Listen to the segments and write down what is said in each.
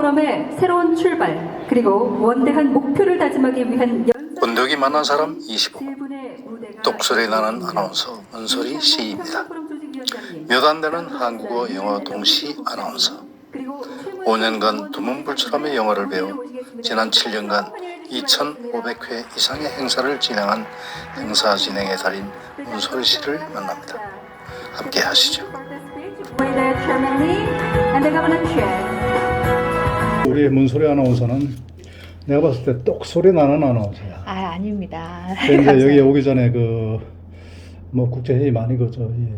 포럼의 새로운 출발 그리고 원대한 목표를 다짐하기 위한 운덕이 만난 사람 25. 질문의 무대가 똑소리 나는 아나운서 은솔이 씨입니다. 몇 안 되는 한국어 영어 동시 아나운서. 5년간 두문불출하며 영어를 배워 지난 7년간 2,500회 이상의 행사를 진행한 행사 진행의 달인 은솔이 씨를 만납니다. 함께 하시죠. 우리 문소리 아나운서는 내가 봤을 때 똑소리 나는 아나운서야. 아닙니다. 근데 여기 오기 전에 뭐 국제회의 많이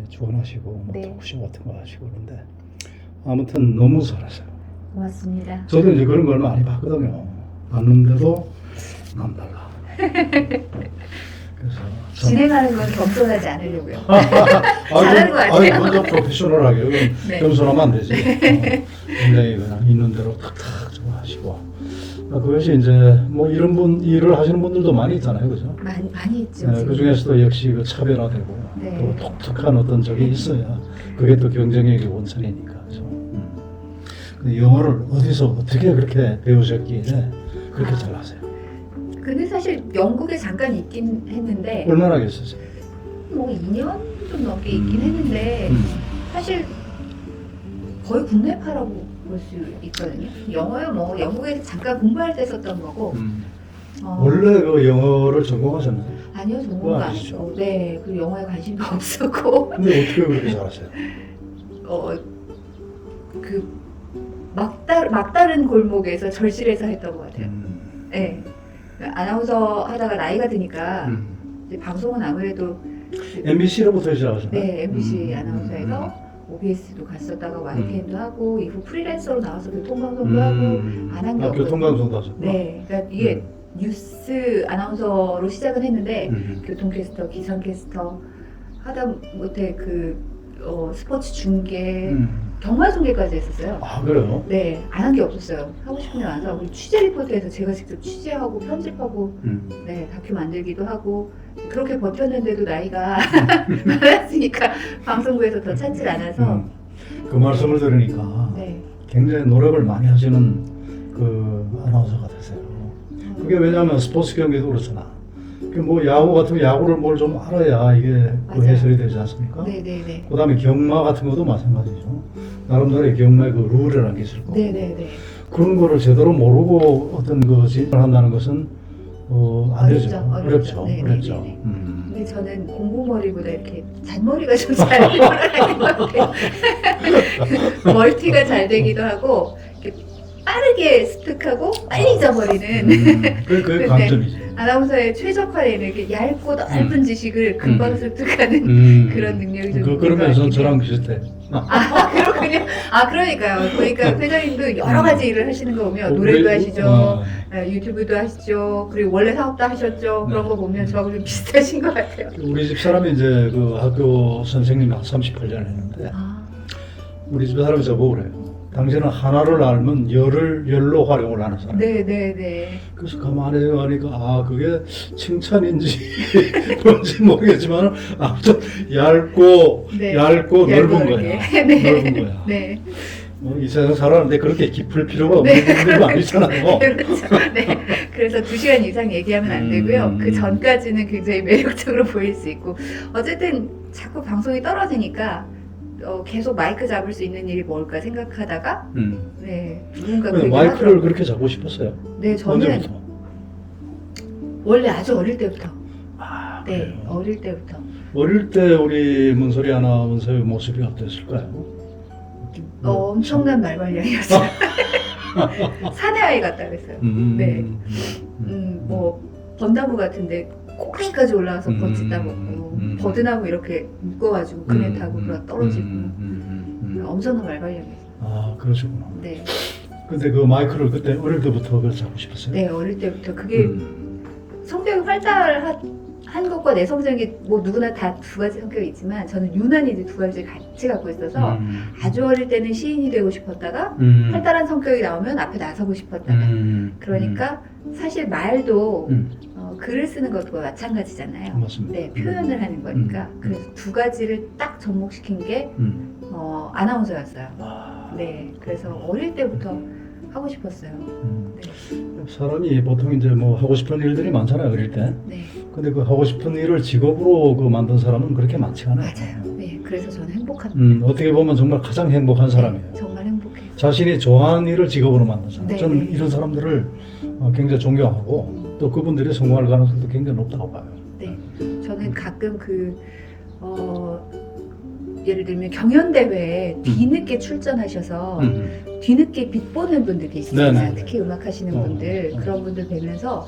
주관하시고 뭐 네. 토크쇼 같은 거 하시고 그런데 아무튼 너무 잘하세요. 고맙습니다. 저도 이제 그런 걸 많이 봤거든요. 봤는데도 남달라. 그래서 진행하는 건 겸손하지 않으려고요. 잘하는 것 같아요. 먼저 프로페셔널하게 네. 겸손하면 안 되지. 굉장히 그냥 있는 대로 탁탁 좀 하시고. 그것이 이제 뭐 이런 일을 하시는 분들도 많이 있잖아요, 그죠? 많이 있죠. 네, 그 중에서도 역시 차별화되고 네. 또 독특한 어떤 적이 있어야 그게 또 경쟁력의 원천이니까. 그죠? 근데 영어를 어디서 어떻게 그렇게 배우셨기에 그렇게 잘하세요? 근데 사실 영국에 잠깐 있긴 했는데 얼마나 계셨어요? 뭐 2년 좀 넘게 있긴 했는데 사실 거의 국내파라고 볼 수 있거든요. 영어요, 뭐 영국에서 잠깐 공부할 때 썼던 거고. 원래 그 영어를 전공하셨나요? 아니요, 그거 전공도 아니시죠? 아니고, 네, 그리고 영어에 관심도 없었고, 근데 어떻게 그렇게 잘하세요? 그 막다른 골목에서 절실해서 했던 것 같아요. 네, 아나운서 하다가 나이가 드니까 이제 방송은 아무래도 MBC로부터 시작하셨나요? 네, MBC 아나운서에서 OBS도 갔었다가 YTN도 하고 이후 프리랜서로 나와서 교통방송도 하고 안 한 게 없거든요. 교통방송도 하셨구나. 네, 그러니까 이게 뉴스 아나운서로 시작은 했는데 교통캐스터, 기상캐스터 하다 못해 스포츠 중계, 경마 중계까지 했었어요. 아, 그래요? 네, 안 한 게 없었어요. 하고 싶은 데 와서 그리고 취재 리포트에서 제가 직접 취재하고 편집하고 네, 다큐 만들기도 하고 그렇게 버텼는데도 나이가 많았으니까 방송국에서 더 찾질 않아서 그 말씀을 들으니까 네. 굉장히 노력을 많이 하시는 그 아나운서가 되세요. 그게 왜냐하면 스포츠 경기도 그렇잖아. 뭐 야구 같은 야구를 뭘 좀 알아야 이게 그 맞아요. 해설이 되지 않습니까? 네네네. 그다음에 경마 같은 것도 마찬가지죠. 나름대로의 경마의 그 룰이라는 게 있을 거고. 네네네. 그런 거를 제대로 모르고 어떤 진행을 한다는 것은 안 되죠. 어렵죠. 네네네네. 어렵죠. 근데 저는 공부머리보다 이렇게 잔머리가 좀 잘 돌아가는 것 같아요. 멀티가 잘 되기도 하고 이렇게 빠르게 습득하고 빨리 잊어버리는 그게 강점이죠. 아나운서의 최적화되는 이렇게 얇고 넓은 지식을 금방 습득하는 그런 능력이 좀 있는 것 그러면서 같긴 저랑 해요. 비슷해. 그렇군요. 그러니까요. 보니까 회장님도 여러 가지 일을 하시는 거 보면 노래도 하시죠, 유튜브도 하시죠, 그리고 원래 사업도 하셨죠. 그런 거 보면 저하고 좀 비슷하신 것 같아요. 우리 집 사람이 이제 그 학교 선생님 한 38년 했는데 우리 집 사람이 저보고 그래요. 당신은 하나를 알면 열로 활용을 하는 사람. 네네네. 그래서 가만히 하니까 그게 칭찬인지 뭔지 모르겠지만 아무튼 얇고 네. 넓은 거야. 네. 넓은 거야. 네. 이 세상 살아는데 그렇게 깊을 필요가 없는 분들도 아니잖아요. 그렇죠. 네. 그래서 2시간 이상 얘기하면 안 되고요. 그 전까지는 굉장히 매력적으로 보일 수 있고 어쨌든 자꾸 방송이 떨어지니까 계속 마이크 잡을 수 있는 일이 뭘까 생각하다가 네, 누군가 그 얘기를 마이크를 하더라고요. 그렇게 잡고 싶었어요. 네, 저는 언제부터? 원래 아주 어릴 때부터 네, 그래요? 어릴 때부터 어릴 때 우리 문소리 아나운서의 모습이 어땠을까요? 엄청난 말괄량이었어요. 사내아이 같다 그랬어요. 네. 뭐 벚나무 같은데 꼭대기까지 올라와서 버짓 따먹고 버드나무 이렇게 묶어가지고 그네 타고 그러 떨어지고 엄청난 말괄량이었어요. 그러시구나. 네. 근데 그 마이크를 그때 어릴 때부터 그걸 잡고 싶었어요? 네, 어릴 때부터 그게 성격이 활달한 것과 내 성격이 뭐 누구나 다 두 가지 성격이 있지만 저는 유난히 이제 두 가지를 같이 갖고 있어서 아주 어릴 때는 시인이 되고 싶었다가 활달한 성격이 나오면 앞에 나서고 싶었다가 그러니까 사실 말도 글을 쓰는 것과 마찬가지잖아요. 맞습니다. 네, 표현을 하는 거니까 그래서 두 가지를 딱 접목시킨 게 아나운서였어요. 네, 그래서 어릴 때부터 하고 싶었어요. 사람이 보통 이제 뭐 하고 싶은 일들이 많잖아요, 어릴 때. 네, 근데 그 하고 싶은 일을 직업으로 그 만든 사람은 그렇게 많지 않아요. 맞아요. 네, 그래서 저는 행복합니다. 어떻게 보면 정말 가장 행복한 사람이에요. 네, 정말 행복해요. 자신이 좋아하는 일을 직업으로 만든 사람. 네, 저는 네. 이런 사람들을 굉장히 존경하고 또 그분들이 성공할 가능성도 굉장히 높다고 봐요. 네, 저는 가끔 예를 들면 경연대회에 뒤늦게 출전하셔서 뒤늦게 빛보는 분들이 있어요. 네네. 특히 음악 하시는 분들, 어. 그런 분들 뵈면서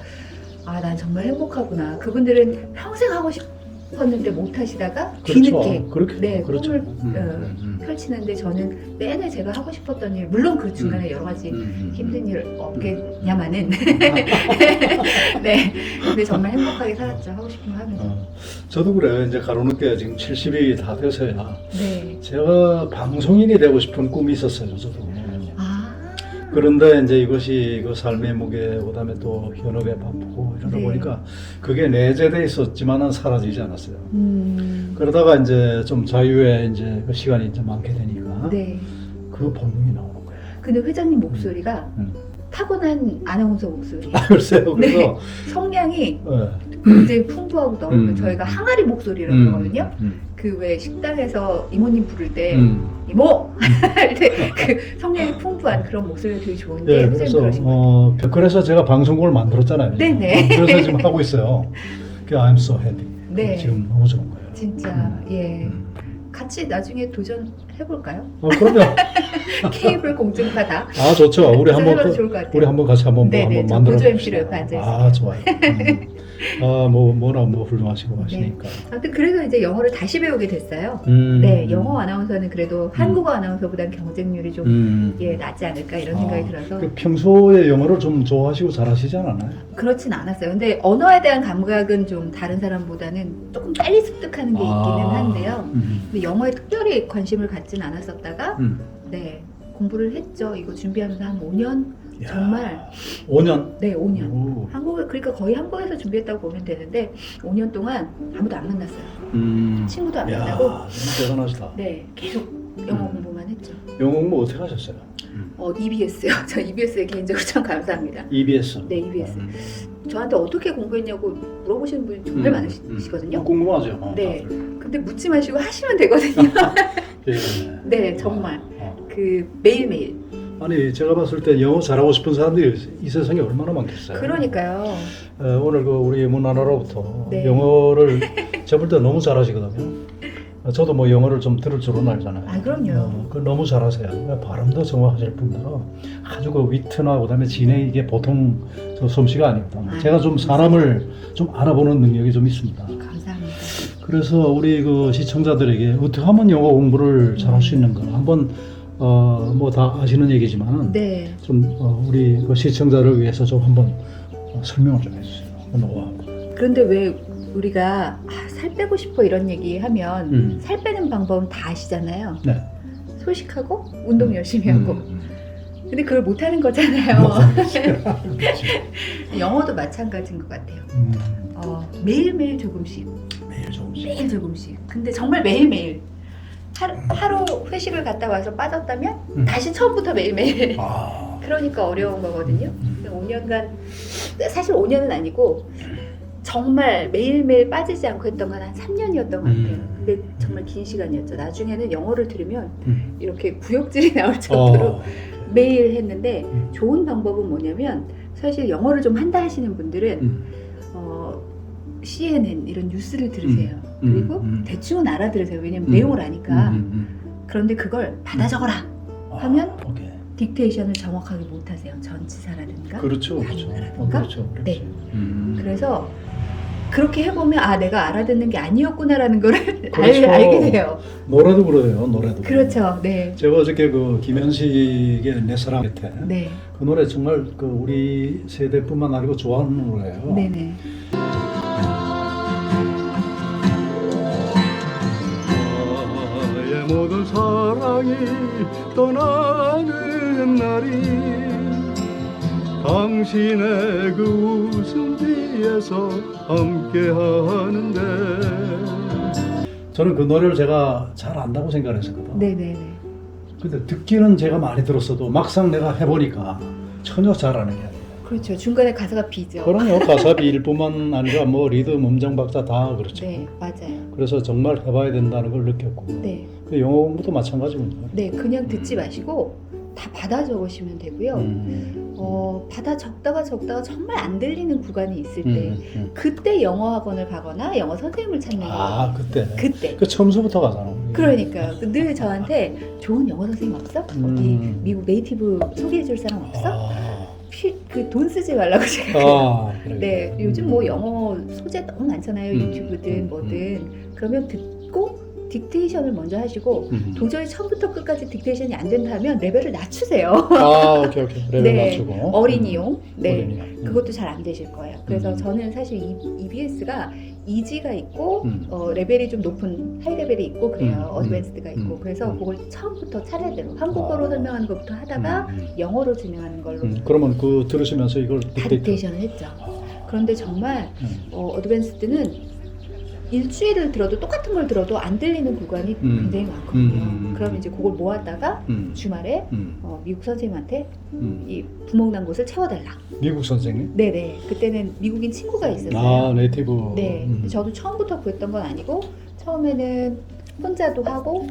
아, 난 정말 행복하구나. 그분들은 평생 하고 싶었는데 못 하시다가 뒤늦게 그렇게 네, 그렇죠. 꿈을 펼치는데 저는 매일 제가 하고 싶었던 일, 물론 그 중간에 여러 가지 힘든 일 없겠냐마는 네, 근데 정말 행복하게 살았죠. 하고 싶은 거 하면서. 저도 그래요. 이제 가로늦게 지금 70이 다 돼서야 네. 제가 방송인이 되고 싶은 꿈이 있었어요. 저도. 아, 그런데 이제 이것이 그 삶의 무게, 그다음에 또 현업에 바쁘고 이러다 네. 보니까 그게 내재돼 있었지만은 사라지지 않았어요. 그러다가 이제 좀 자유의 이제 그 시간이 이제 많게 되니까 네. 그 본능이 나오는 거예요. 근데 회장님 목소리가 음. 타고난 아나운서 목소리. 글쎄요. 그래서 성량이 네. 굉장히 풍부하고 너무 저희가 항아리 목소리라고 그러거든요. 음. 그 왜 식당에서 이모님 부를 때 음. 이모 할 때 그 성량이 풍부한 그런 목소리가 되게 좋은데 예, 회장님 그래서 그러신 거예요. 그래서 제가 방송국을 만들었잖아요. 네네. 그래서 지금 하고 있어요. 그 I'm so happy. 네. 지금 너무 좋은 거예요. 진짜 예. 음. 같이 나중에 도전해볼까요? 그럼요. 케이블 공중파다. 아 좋죠. 우리 한번 해봐도 좋을 것 같아요. 우리 한번 같이 한번 네네, 한번 저 만들어 보조 봅시다. MC로 옆에 앉아 있어요. 아 좋아요. 뭐나 훌륭하시고 하시니까. 아무튼 그래서 이제 영어를 다시 배우게 됐어요. 네, 영어 아나운서는 그래도 한국어 아나운서보다는 경쟁률이 좀 예, 낮지 않을까 이런 생각이 들어서 그 평소에 영어를 좀 좋아하시고 잘하시지 않았나요? 그렇진 않았어요. 근데 언어에 대한 감각은 좀 다른 사람보다는 조금 빨리 습득하는 게 있기는 한데요. 근데 영어에 특별히 관심을 갖진 않았었다가 네, 공부를 했죠. 이거 준비하면서 한 5년 야, 정말 5년. 네, 5년. 오. 그러니까 거의 한국에서 준비했다고 보면 되는데 5년 동안 아무도 안 만났어요. 친구도 안 야, 만나고 너무 대단하시다. 네, 계속 영어 공부만 했죠. 영어 공부 어떻게 하셨어요? EBS요. 저 EBS에 개인적으로 참 감사합니다. EBS. 네, EBS. 저한테 어떻게 공부했냐고 물어보시는 분이 정말 많으시거든요. 궁금하죠. 네. 다들. 근데 묻지 마시고 하시면 되거든요. 예. 네, 정말. 어. 그 매일매일. 아니 제가 봤을 때 영어 잘하고 싶은 사람들이 이 세상에 얼마나 많겠어요. 그러니까요. 오늘 그 우리 문하나로부터 네. 영어를 제볼 때 너무 잘하시거든요. 저도 뭐 영어를 좀 들을 줄은 알잖아요. 아, 그럼요. 그 너무 잘하세요. 발음도 정확하실 뿐더러 아주 그 위트나 그다음에 진행 이게 보통 저 솜씨가 아니거든요. 아, 제가 좀 사람을 좀 알아보는 능력이 좀 있습니다. 감사합니다. 그래서 우리 그 시청자들에게 어떻게 하면 영어 공부를 잘할 수 있는가 한번 뭐 다 아시는 얘기지만은 네. 좀 우리 그 시청자를 위해서 좀 한번 설명을 좀 해주세요. 노하우. 그런데 왜 우리가 살 빼고 싶어 이런 얘기 하면 살 빼는 방법은 다 아시잖아요. 네. 소식하고 운동 열심히 하고. 근데 그걸 못 하는 거잖아요. 영어도 마찬가지인 것 같아요. 매일매일 조금씩. 매일 조금씩. 매일 조금씩. 근데 정말 매일매일. 하루 회식을 갔다 와서 빠졌다면 다시 처음부터 매일매일. 그러니까 어려운 거거든요. 5년간, 사실 5년은 아니고 정말 매일매일 빠지지 않고 했던 건 한 3년이었던 것 같아요. 근데 정말 긴 시간이었죠. 나중에는 영어를 들으면 이렇게 구역질이 나올 정도로 매일 했는데 좋은 방법은 뭐냐면 사실 영어를 좀 한다 하시는 분들은 CNN 이런 뉴스를 들으세요. 그리고 대충은 알아들으세요. 왜냐면 내용을 아니까. 그런데 그걸 받아 적어라 하면 딕테이션을 정확하게 못 하세요. 전치사라든가 그렇죠. 단어라든가. 그렇죠. 네. 그래서 그렇게 해보면 내가 알아듣는 게 아니었구나라는 거를 그렇죠. 알게 돼요. 노래도 그래요. 노래도. 그렇죠. 네. 제가 어저께 그 김현식의 내 사랑 곁에 네. 그 노래 정말 그 우리 세대뿐만 아니고 좋아하는 노래예요. 네네. 나의 모든 사랑이 떠나는 날이 당신의 그 웃음 뒤에서 함께 하는데 저는 그 노래를 제가 잘 안다고 생각했었거든요. 네네네. 근데 듣기는 제가 많이 들었어도 막상 내가 해보니까 전혀 잘하는 게 아니에요. 그렇죠. 중간에 가사가 비죠. 그럼요. 가사 비일 뿐만 아니라 뭐 리듬, 음정 박자 다 그렇죠. 네, 맞아요. 그래서 정말 해봐야 된다는 걸 느꼈고 네, 그 영어 공부도 마찬가지군요. 네, 그냥 듣지 마시고 다 받아 적으시면 되고요. 받아 적다가 정말 안 들리는 구간이 있을 때 그때 영어 학원을 가거나 영어 선생님을 찾는 거예요. 아 그때 그때. 그 처음서부터 가잖아. 그러니까 늘 저한테 좋은 영어 선생님 없어? 어디 미국 네이티브 소개해줄 사람 없어? 그 돈 쓰지 말라고 제가. 그래. 네, 요즘 뭐 영어 소재 너무 많잖아요. 유튜브든 뭐든. 그러면 듣고 딕테이션을 먼저 하시고 도저히 처음부터 끝까지 딕테이션이 안 된다면 레벨을 낮추세요. 오케이. 레벨 네, 맞추고. 어린이용. 네, 어린이용. 그것도 잘 안 되실 거예요. 그래서 저는 사실 EBS가 이지가 있고 레벨이 좀 높은 하이 레벨이 있고 그래요. 어드밴스드가 있고 그래서 그걸 처음부터 차례대로 한국어로 설명하는 것부터 하다가 영어로 진행하는 걸로 그러면 그 들으시면서 이걸 다 딕테이션을 했죠. 그런데 정말 어드밴스드는 일주일을 들어도 똑같은 걸 들어도 안 들리는 구간이 굉장히 많거든요. 그럼 이제 그걸 모았다가 주말에 미국 선생님한테 이 구멍난 곳을 채워달라. 미국 선생님? 네네. 그때는 미국인 친구가 있었어요. 네이티브. 네. 저도 처음부터 구했던 건 아니고 처음에는 혼자도 하고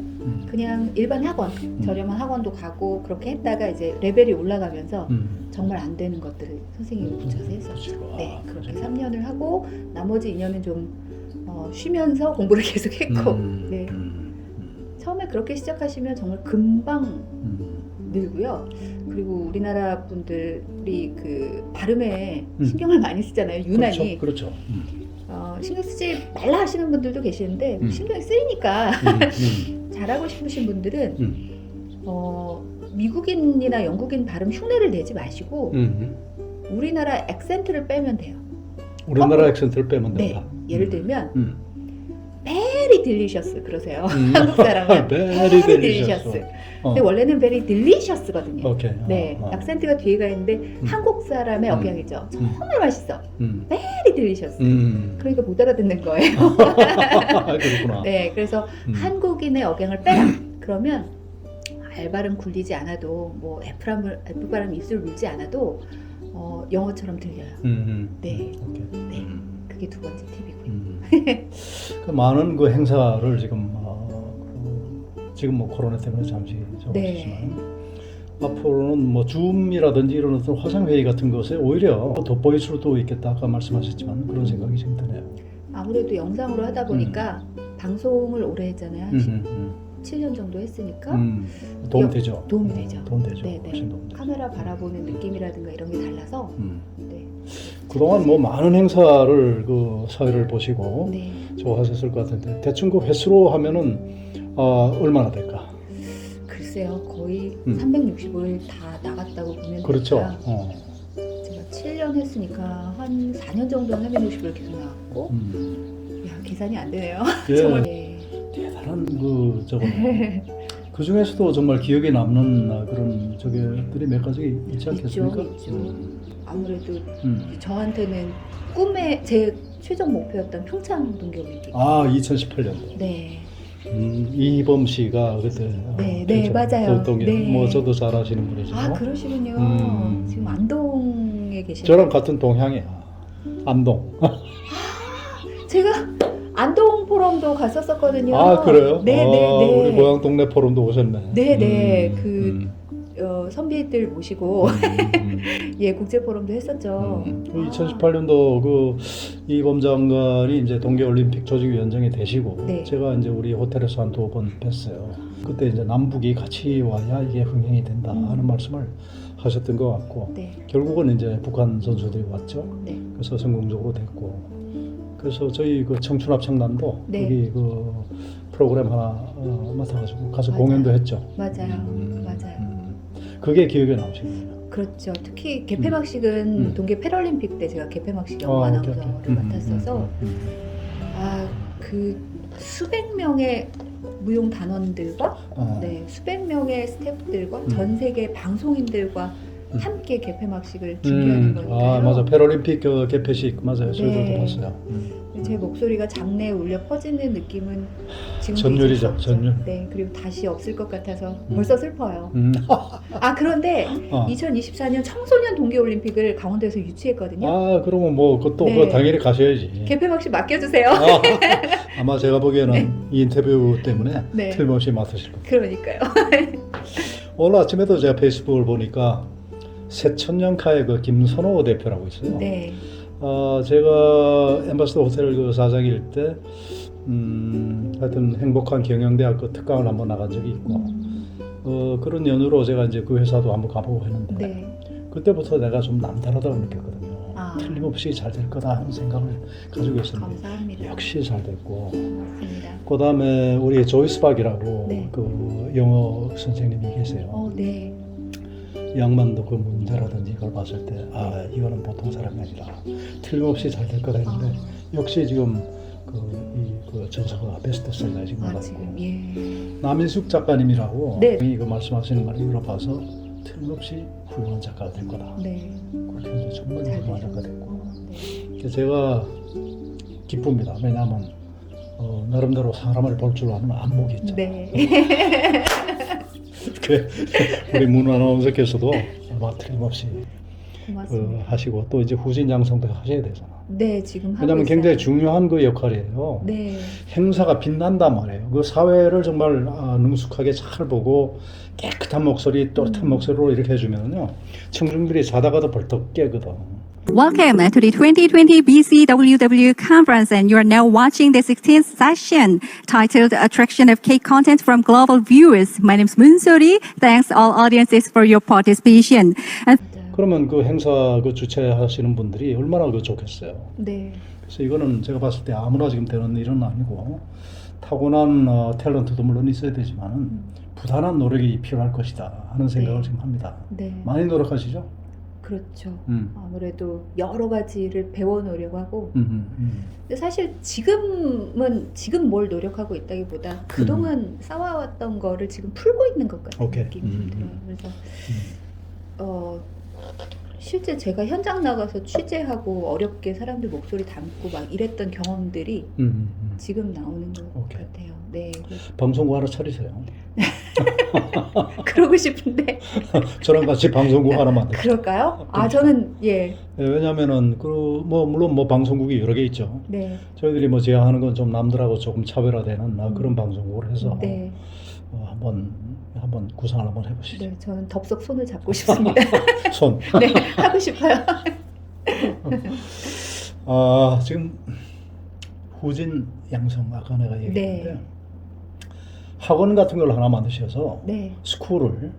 그냥 일반 학원, 저렴한 학원도 가고 그렇게 했다가 이제 레벨이 올라가면서 정말 안 되는 것들을 선생님이 붙여서 했었죠. 네. 그렇게 3년을 하고 나머지 2년은 좀 쉬면서 공부를 계속했고 네. 처음에 그렇게 시작하시면 정말 금방 늘고요. 그리고 우리나라 분들이 그 발음에 신경을 많이 쓰잖아요. 유난히. 그렇죠. 신경 쓰지 말라 하시는 분들도 계시는데 신경이 쓰이니까 잘하고 싶으신 분들은 미국인이나 영국인 발음 흉내를 내지 마시고 우리나라 액센트를 빼면 돼요. 우리나라 액센트를 빼면 된다. 네. 예를 들면 very delicious 그러세요. 한국 사람은 very delicious. 근데 원래는 very delicious거든요. 오케이. 네, 액센트가 뒤에가 있는데 한국 사람의 억양이죠. 정말 맛있어. very delicious. 그러니까 못 알아듣는 거예요. 그렇구나. 네, 그래서 한국인의 억양을 빼라. 그러면 R 발음 굴리지 않아도 뭐 F 발음 입술 물지 않아도 영어처럼 들려요. 네, 네, 그게 두 번째 팁이고요. 그 많은 그 행사를 지금 지금 뭐 코로나 때문에 잠시 접었지만 앞으로는 뭐 줌이라든지 이런 어떤 화상 회의 같은 것에 오히려 돋보일 수도 있겠다 아까 말씀하셨지만 그런 생각이 지금 드네요. 아무래도 영상으로 하다 보니까 방송을 오래 했잖아요. 7년 정도 했으니까 도움 되죠. 도움이 되죠. 도움 되죠. 네네. 훨씬 도움 되죠. 카메라 바라보는 느낌이라든가 이런 게 달라서 네. 그동안 뭐 많은 행사를 그 사회를 보시고 네. 좋아하셨을 것 같은데 대충 그 횟수로 하면은 얼마나 될까? 글쎄요, 거의 365일 다 나갔다고 보면 그렇죠. 제가 7년 했으니까 한 4년 정도는 365일 계속 나갔고 야, 계산이 안 되네요. 예. 정말 네. 대단한 그 중에서도 정말 기억에 남는 그런 저게들이 몇 가지 있지 않겠습니까? 있죠. 아무래도 저한테는 꿈의 제 최종 목표였던 평창 동계올림픽. 2018년도. 네. 이범 씨가 그때 네, 맞아요. 네. 뭐 저도 잘 아시는 분이죠. 그러시군요. 지금 안동에 계시죠? 저랑 같은 동향이야. 안동. 제가 안동 포럼도 갔었거든요. 그래요? 네. 우리 고향 동네 포럼도 오셨네. 네. 선비들 모시고 예, 국제 포럼도 했었죠. 2018년도 그 이범 장관이 이제 동계올림픽 조직위원장이 되시고 네. 제가 이제 우리 호텔에서 한 2번 뵀어요. 그때 이제 남북이 같이 와야 이게 흥행이 된다 하는 말씀을 하셨던 것 같고 네. 결국은 이제 북한 선수들이 왔죠. 네. 그래서 성공적으로 됐고 그래서 저희 그 청춘합창단도 네. 거기 그 프로그램 하나 맡아가지고 가서 맞아요. 공연도 했죠. 맞아요. 그게 기억에 남으시군요. 그렇죠. 특히 개폐막식은 동계 패럴림픽 때 제가 개폐막식 영어 아나운서를 맡았어서 그 수백 명의 무용 단원들과 수백 명의 스태프들과 전 세계 방송인들과 함께 개폐막식을 준비하는 거니까요. 맞아. 패럴림픽 개폐식 맞아요. 저희도 봤어요. 제 목소리가 장내에 울려 퍼지는 느낌은 지금 전율이죠, 전율. 네, 그리고 다시 없을 것 같아서 벌써 슬퍼요. 음. 그런데 어. 2024년 청소년 동계올림픽을 강원도에서 유치했거든요. 그러면 뭐 그것도 네. 당연히 가셔야지. 개폐막 씨 맡겨주세요. 아마 제가 보기에는 이 인터뷰 때문에 네. 틀림없이 맡으실 겁니다. 그러니까요. 오늘 아침에도 제가 페이스북을 보니까 새천년카의 그 김선호 대표라고 있어요. 네. 제가 엠바스더 호텔 그 사장일 때 하여튼 행복한 경영대학 그 특강을 한번 나간 적이 있고 그런 연유로 제가 이제 그 회사도 한번 가보고 했는데 네. 그때부터 내가 좀 남다르다고 느꼈거든요. 아. 틀림없이 잘 될 거다 하는 생각을 가지고 있었는데 감사합니다. 역시 잘 됐고 고맙습니다. 그 다음에 우리 조이스 박이라고 네. 그 영어 선생님이 계세요. 네. 양만도 그 문제라든지 이걸 봤을 때 이거는 보통 사람이 아니라 틀림없이 잘 될 거다 했는데 역시 지금 그 저서가 베스트셀러에 지금 올랐고 지금 예. 남인숙 작가님이라고 네. 그 말씀하시는 말을 들어봐서 틀림없이 훌륭한 작가가 될 거다. 네. 그렇게 이제 정말 잘 훌륭한 작가가 되셨고. 됐고 네. 그래서 제가 기쁩니다. 왜냐하면 나름대로 사람을 볼 줄 아는 안목이 있잖아요. 네. 우리 문 아나운서께서도 아마 틀림없이 고맙습니다. 하시고 또 이제 후진 양성도 하셔야 되잖아. 네, 지금 하고 왜냐하면 있어요. 굉장히 중요한 그 역할이에요. 네. 행사가 빛난단 말이에요. 그 사회를 정말 능숙하게 잘 보고 깨끗한 목소리, 또렷한 목소리로 이렇게 해주면요, 청중들이 자다가도 벌떡 깨거든. Welcome to the 2020 BCWW conference, and you are now watching the 16th session titled Attraction of K Content from Global Viewers. My name is Moon Sori. Thanks all audiences for your participation. And 그러면 그 행사 그 주최하시는 분들이 얼마나 그 좋겠어요. 네. 그래서 이거는 제가 봤을 때 아무나 지금 되는 일은 아니고 타고난 탤런트도 물론 있어야 되지만은 부단한 노력이 필요할 것이다 하는 생각을 네. 지금 합니다. 네. 많이 노력하시죠? 그렇죠. 음. 아무래도 여러 가지를 배워놓으려고 하고 음. 근데 사실 지금 뭘 노력하고 있다기보다 그동안 쌓아왔던 거를 지금 풀고 있는 것 같은 오케이. 느낌이 좀 들어요. 그래서 실제 제가 현장 나가서 취재하고 어렵게 사람들 목소리 담고 막 이랬던 경험들이 지금 나오는 것 오케이. 같아요. 네. 그래서 방송국 하나 차리세요. 그러고 싶은데 저랑 같이 방송국 하나 만들어요. 그럴까요? 저는 예. 왜냐면은 물론 방송국이 여러 개 있죠. 네. 저희들이 제안하는 건 좀 남들하고 조금 차별화되는 그런 방송국을 해서 네. 한번 구상을 한번 해보시죠. 네, 저는 덥석 손을 잡고 싶습니다. 손. 네, 하고 싶어요. 지금 후진 양성 아까 내가 얘기했는데 네. 학원 같은 걸 하나 만드셔서 네. 스쿨을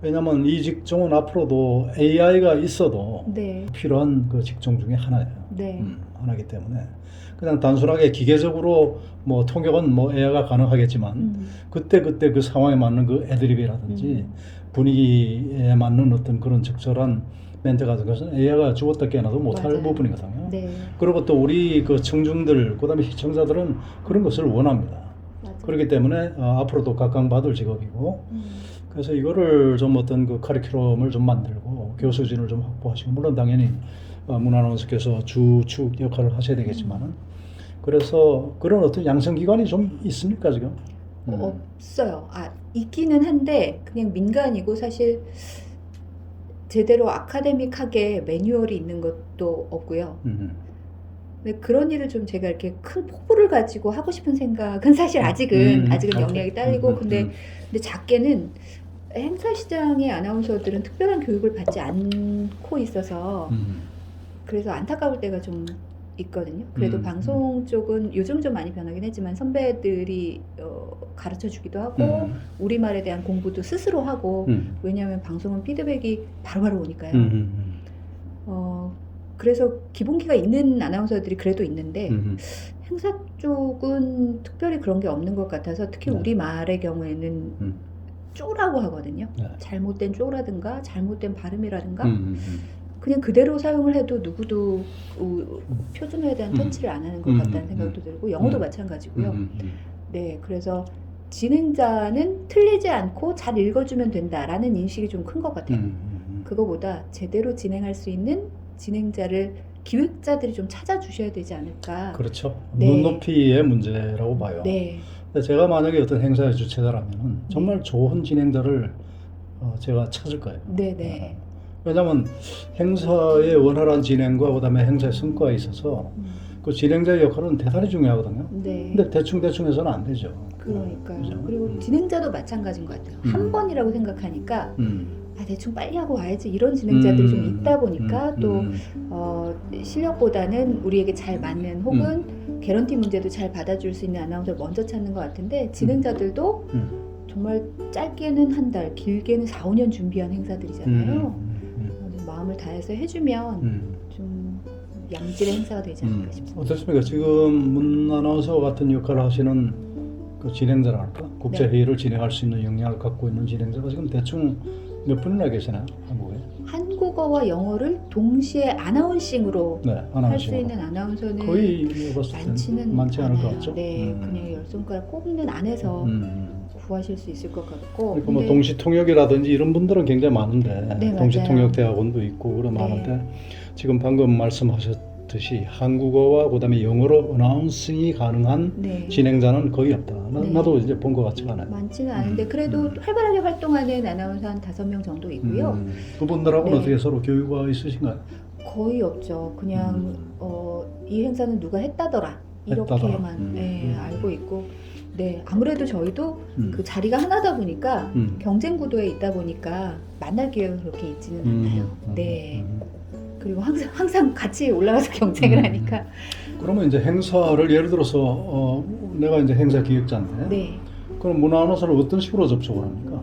왜냐면 이 직종은 앞으로도 AI가 있어도 네. 필요한 그 직종 중에 하나예요. 네. 하나이기 때문에 그냥 단순하게 기계적으로 통역은 AI가 가능하겠지만 그때 그 상황에 맞는 그 애드립이라든지 분위기에 맞는 어떤 그런 적절한 멘트 같은 것은 AI가 죽었다 깨어나도 못할 맞아요. 부분이거든요. 네. 그리고 또 우리 그 청중들 그다음에 시청자들은 그런 것을 원합니다. 맞아요. 그렇기 때문에 앞으로도 각광받을 직업이고 그래서 이거를 좀 어떤 그 커리큘럼을 좀 만들고 교수진을 좀 확보하시고 물론 당연히 문 아나운서께서 주축 역할을 하셔야 되겠지만은 그래서 그런 어떤 양성기관이 좀 있습니까 지금? 없어요. 있기는 한데 그냥 민간이고 사실 제대로 아카데믹하게 매뉴얼이 있는 것도 없고요. 근데 그런 일을 좀 제가 이렇게 큰 포부를 가지고 하고 싶은 생각은 사실 아직은 영역이 딸리고 근데 작게는 행사 시장의 아나운서들은 특별한 교육을 받지 않고 있어서 그래서 안타까울 때가 좀 있거든요. 그래도 방송 쪽은 요즘 좀 많이 변하긴 했지만 선배들이 가르쳐 주기도 하고 우리말에 대한 공부도 스스로 하고 왜냐하면 방송은 피드백이 바로바로 오니까요. 그래서 기본기가 있는 아나운서들이 그래도 있는데 행사 쪽은 특별히 그런 게 없는 것 같아서 특히 네. 우리말의 경우에는 쪼라고 하거든요. 네. 잘못된 쪼라든가 잘못된 발음이라든가 그냥 그대로 사용을 해도 누구도 표준어에 대한 터치를 안 하는 것 같다는 생각도 들고 영어도 마찬가지고요. 네, 그래서 진행자는 틀리지 않고 잘 읽어주면 된다라는 인식이 좀 큰 것 같아요. 그거보다 제대로 진행할 수 있는 진행자를 기획자들이 좀 찾아주셔야 되지 않을까. 그렇죠. 네. 눈높이의 문제라고 봐요. 네, 근데 제가 만약에 어떤 행사의 주최자라면 정말 좋은 진행자를 제가 찾을 거예요. 네, 네. 왜냐하면 행사의 원활한 진행과 그다음에 행사의 성과에 있어서 그 진행자의 역할은 대단히 중요하거든요. 네. 근데 대충 해서는 안 되죠. 그러니까요. 그죠? 그리고 진행자도 마찬가지인 것 같아요. 한 번이라고 생각하니까 대충 빨리 하고 와야지 이런 진행자들이 좀 있다 보니까 또 실력보다는 우리에게 잘 맞는 혹은 개런티 문제도 잘 받아줄 수 있는 아나운서를 먼저 찾는 것 같은데 진행자들도 정말 짧게는 한 달, 길게는 4, 5년 준비한 행사들이잖아요. 마음을 다해서 해주면 좀 양질의 행사가 되지 않을까 싶습니다. 어떻습니까? 지금 문 아나운서 같은 역할을 하시는 그 진행자랄까? 국제회의를 진행할 수 있는 역량을 갖고 있는 진행자가 지금 대충 몇 분이나 계시나요? 한국에? 한국어와 영어를 동시에 아나운싱으로 네, 할 수 아나운싱으로. 있는 아나운서는 거의 봤을 많지 않을 것 않아요. 같죠? 네, 그냥 열 손가락 꼽는 안에서 구하실 수 있을 것 같고. 그러니까 뭐 동시통역이라든지 이런 분들은 굉장히 많은데 네, 동시통역 대학원도 있고 그런 네. 많은데 지금 방금 말씀하셨듯이 한국어와 그다음에 영어로 어나운싱이 가능한 네. 진행자는 거의 없다. 네. 나도 이제 본 것 같지가 않아요. 많지는 않은데 그래도 활발하게 활동하는 아나운서 한 5명 정도 있고요. 그분들하고는 네. 어떻게 서로 교류가 있으신가요? 거의 없죠. 그냥 이 행사는 누가 했다더라 이렇게만 했다더라. 네, 알고 있고. 네, 아무래도 저희도 그 자리가 하나다 보니까 경쟁 구도에 있다 보니까 만날 기회가 그렇게 있지는 않아요. 네. 그리고 항상 같이 올라가서 경쟁을 하니까. 그러면 이제 행사를 예를 들어서 내가 이제 행사 기획자인데 네. 그럼 문화 아나운서를 어떤 식으로 접촉을 합니까?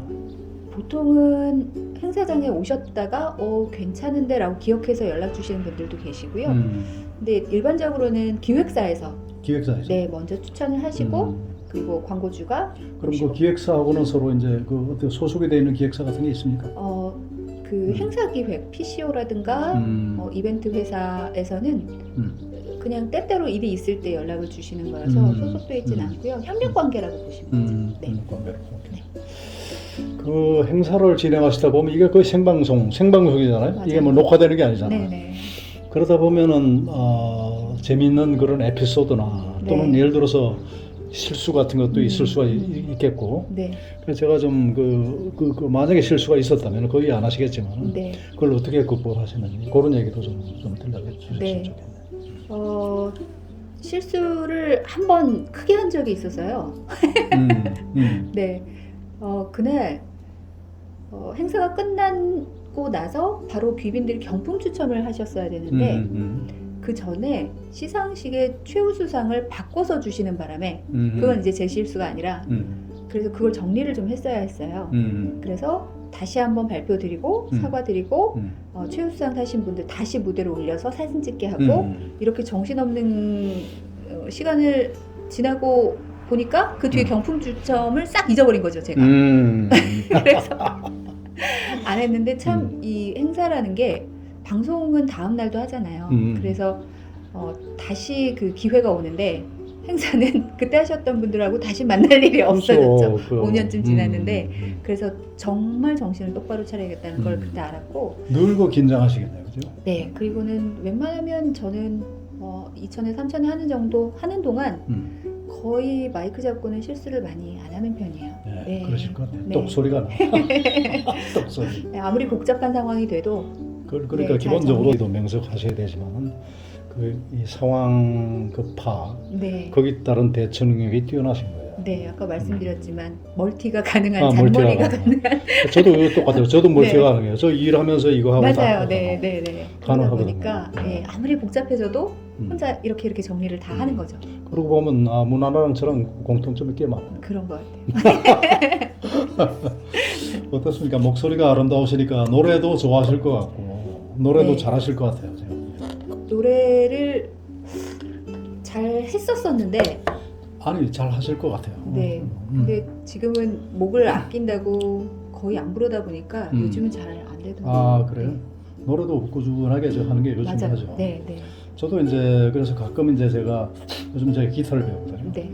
보통은 행사장에 오셨다가 괜찮은데 라고 기억해서 연락 주시는 분들도 계시고요. 근데 일반적으로는 기획사에서 기획사에서. 먼저 추천을 하시고 그리고 광고주가 그럼 그 기획사하고는 서로 이제 그 어떻게 소속이 되어 있는 기획사 같은 게 있습니까? 그 행사 기획 PCO라든가 이벤트 회사에서는 그냥 때때로 일이 있을 때 연락을 주시는 거라서 소속돼 있지는 않고요. 협력 관계라고 보시면 되죠. 네. 관계로. 그 행사를 진행하시다 보면 이게 거의 생방송이잖아요. 맞아요. 이게 뭐 녹화되는 게 아니잖아요. 네네. 그러다 보면은 재미있는 그런 에피소드나 또는 네. 예를 들어서 실수 같은 것도 있을 수가 있겠고. 네. 그래서 제가 좀 그 만약에 실수가 있었다면 거의 안 하시겠지만 네. 그걸 어떻게 극복하시는지 그런 얘기도 좀 들려주셨으면 네. 좋겠네요. 실수를 한 번 크게 한 적이 있어서요. 네. 그날 행사가 끝나고 나서 바로 귀빈들이 경품 추첨을 하셨어야 되는데 그 전에 시상식의 최우수상을 바꿔서 주시는 바람에 그건 이제 제 실수가 아니라 그래서 그걸 정리를 좀 했어야 했어요. 그래서 다시 한번 발표드리고 사과드리고 최우수상 타신 분들 다시 무대로 올려서 사진 찍게 하고 이렇게 정신없는 시간을 지나고 보니까 그 뒤에 경품 추첨을 싹 잊어버린 거죠, 제가. 그래서 안 했는데 참 이 행사라는 게 방송은 다음 날도 하잖아요. 그래서 다시 그 기회가 오는데 행사는 그때 하셨던 분들하고 다시 만날 일이 없어졌죠. 5년쯤 지났는데 그래서 정말 정신을 똑바로 차려야겠다는 걸 그때 알았고 늘고 긴장하시겠네요, 그죠? 네, 그리고는 웬만하면 저는 2천에 3천에 하는 동안 거의 마이크 잡고는 실수를 많이 안 하는 편이에요. 네, 네. 그러실 것 같아요. 네. 똑소리가 나. 똑소리. 네, 아무리 복잡한 상황이 돼도 그러니까 네, 잘 기본적으로도 명석하셔야 되지만 이 상황 네. 거기 따른 대처 능력이 뛰어나신 거예요. 네, 아까 말씀드렸지만 멀티가 가능한 멀티가 잔머리가 가능한. 가능한 저도 이거 똑같아요. 저도 멀티가 네. 가능해요. 저 일하면서 이거 하고 맞아요. 다 네. 그러다 가능하거든요. 보니까 네, 아무리 복잡해져도 혼자 이렇게 정리를 다 하는 거죠. 그러고 보면 문화랑 저랑 공통점이 꽤 많아요. 그런 것 같아요. 어떻습니까? 목소리가 아름다우시니까 노래도 좋아하실 것 같고 노래도 네. 잘하실 것 같아요. 제가. 노래를 잘 했었었는데 아니 잘 하실 것 같아요. 네. 근데 지금은 목을 아낀다고 거의 안 부르다 보니까 요즘은 잘 안 되더라고요. 아 그래요? 노래도 꾸준하게 저 하는 게 요즘 맞아요. 하죠. 네. 저도 이제 그래서 가끔 이제 제가 요즘 제가 기타를 배우거든요. 네.